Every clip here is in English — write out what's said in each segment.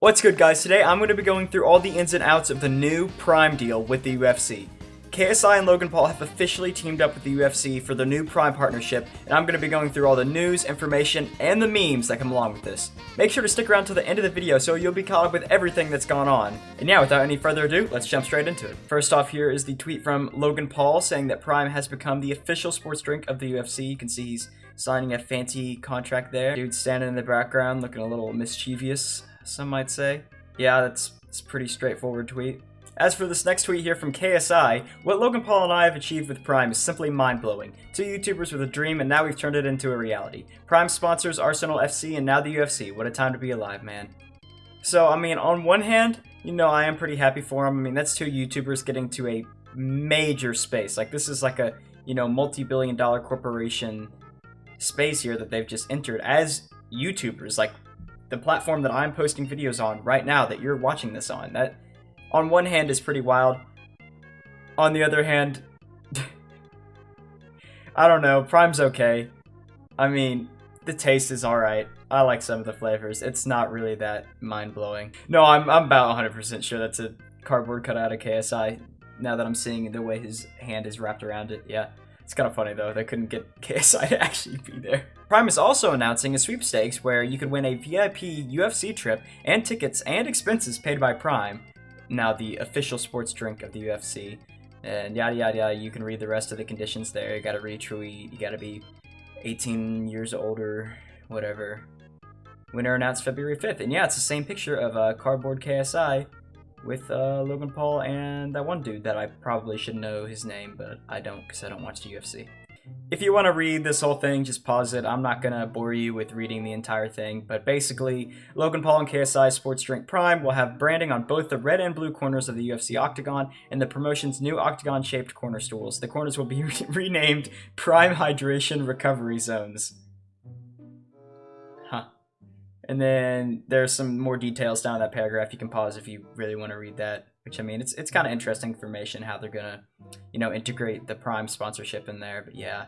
What's good, guys? Today I'm going to be going through all the ins and outs of the new Prime deal with the UFC. KSI and Logan Paul have officially teamed up with the UFC for the new Prime partnership, and I'm going to be going through all the news, information, and the memes that come along with this. Make sure to stick around to the end of the video so you'll be caught up with everything that's gone on. And yeah, without any further ado, let's jump straight into it. First off, here is the tweet from Logan Paul saying that Prime has become the official sports drink of the UFC. You can see he's signing a fancy contract there. Dude standing in the background looking a little mischievous, some might say. Yeah, that's a pretty straightforward tweet. As for this next tweet here from KSI, what Logan Paul and I have achieved with Prime is simply mind-blowing. Two YouTubers with a dream, and now we've turned it into a reality. Prime sponsors Arsenal FC and now the UFC. What a time to be alive, man. So, I mean, on one hand, you know, I am pretty happy for him. I mean, that's two YouTubers getting to a major space. Like, this is like a, you know, multi-billion-dollar corporation space here that they've just entered as YouTubers. Like, the platform that I'm posting videos on right now that you're watching this on, that on one hand is pretty wild. On the other hand, I don't know, Prime's okay. I mean, the taste is alright. I like some of the flavors. It's not really that mind-blowing. No, I'm about 100% sure that's a cardboard cutout of KSI, now that I'm seeing the way his hand is wrapped around it. Yeah, it's kind of funny though, they couldn't get KSI to actually be there. Prime is also announcing a sweepstakes where you could win a VIP UFC trip and tickets and expenses paid by Prime, now the official sports drink of the UFC, and yada yada yada. You can read the rest of the conditions there. You gotta retweet, you gotta be 18 years older, whatever. Winner announced February 5th, and yeah, it's the same picture of cardboard KSI with Logan Paul and that one dude that I probably should know his name, but I don't because I don't watch the UFC. If you want to read this whole thing, just pause it. I'm not going to bore you with reading the entire thing, but basically, Logan Paul and KSI Sports Drink Prime will have branding on both the red and blue corners of the UFC Octagon and the promotion's new octagon-shaped corner stools. The corners will be renamed Prime Hydration Recovery Zones. Huh. And then there's some more details down in that paragraph. You can pause if you really want to read that. Which, I mean, it's kind of interesting information how they're gonna, you know, integrate the Prime sponsorship in there. But yeah,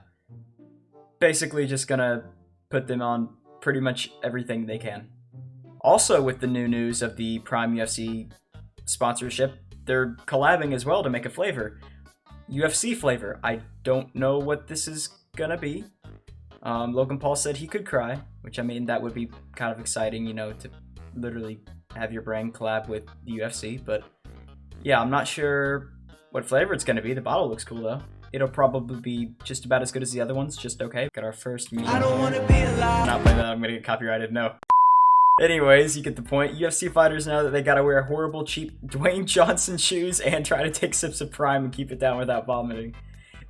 basically just gonna put them on pretty much everything they can. Also, with the new news of the Prime UFC sponsorship, they're collabing as well to make a flavor, UFC flavor. I don't know what this is gonna be. Logan Paul said he could cry, which, I mean, that would be kind of exciting, you know, to literally have your brand collab with the UFC, but yeah, I'm not sure what flavor it's going to be. The bottle looks cool, though. It'll probably be just about as good as the other ones, just okay. Got our first meme. I don't want to be alive. Not playing that, I'm going to get copyrighted, no. Anyways, you get the point. UFC fighters know that they got to wear horrible, cheap Dwayne Johnson shoes and try to take sips of Prime and keep it down without vomiting.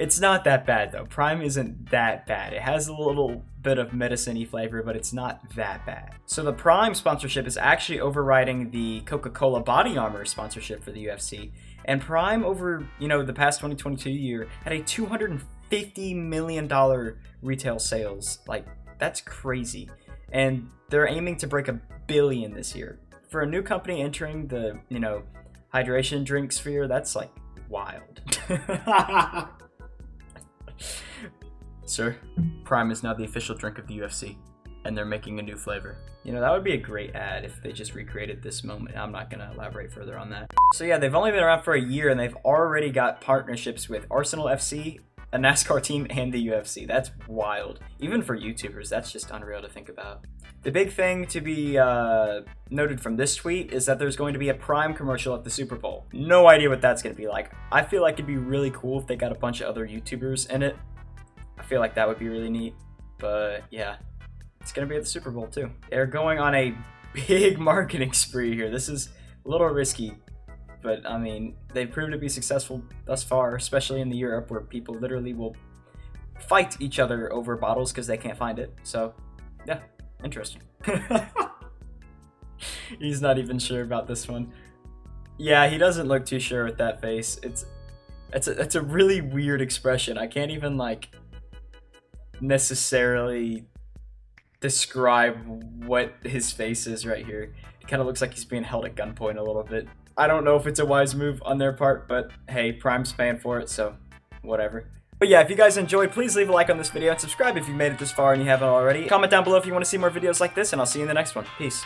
It's not that bad, though. Prime isn't that bad. It has a little bit of medicine-y flavor, but it's not that bad. So the Prime sponsorship is actually overriding the Coca-Cola Body Armor sponsorship for the UFC. And Prime, over, you know, the past 2022 year, had a $250 million retail sales. Like, that's crazy. And they're aiming to break $1 billion this year. For a new company entering the, you know, hydration drink sphere, that's, like, wild. Sir, Prime is now the official drink of the UFC, and they're making a new flavor. You know, that would be a great ad if they just recreated this moment. I'm not going to elaborate further on that. So yeah, they've only been around for a year, and they've already got partnerships with Arsenal FC, a NASCAR team, and the UFC. That's wild. Even for YouTubers, that's just unreal to think about. The big thing to be noted from this tweet is that there's going to be a Prime commercial at the Super Bowl. No idea what that's going to be like. I feel like it'd be really cool if they got a bunch of other YouTubers in it. I feel like that would be really neat, but yeah, it's going to be at the Super Bowl too. They're going on a big marketing spree here. This is a little risky, but I mean, they've proven to be successful thus far, especially in the Europe where people literally will fight each other over bottles because they can't find it. So yeah, interesting. He's not even sure about this one. Yeah, he doesn't look too sure with that face. It's a really weird expression. I can't even like necessarily describe what his face is right here. It kind of looks like he's being held at gunpoint a little bit. I don't know if it's a wise move on their part, but hey, Prime's paying for it, so whatever. But yeah, if you guys enjoyed, please leave a like on this video and subscribe if you made it this far and you haven't already. Comment down below if you want to see more videos like this, and I'll see you in the next one. Peace.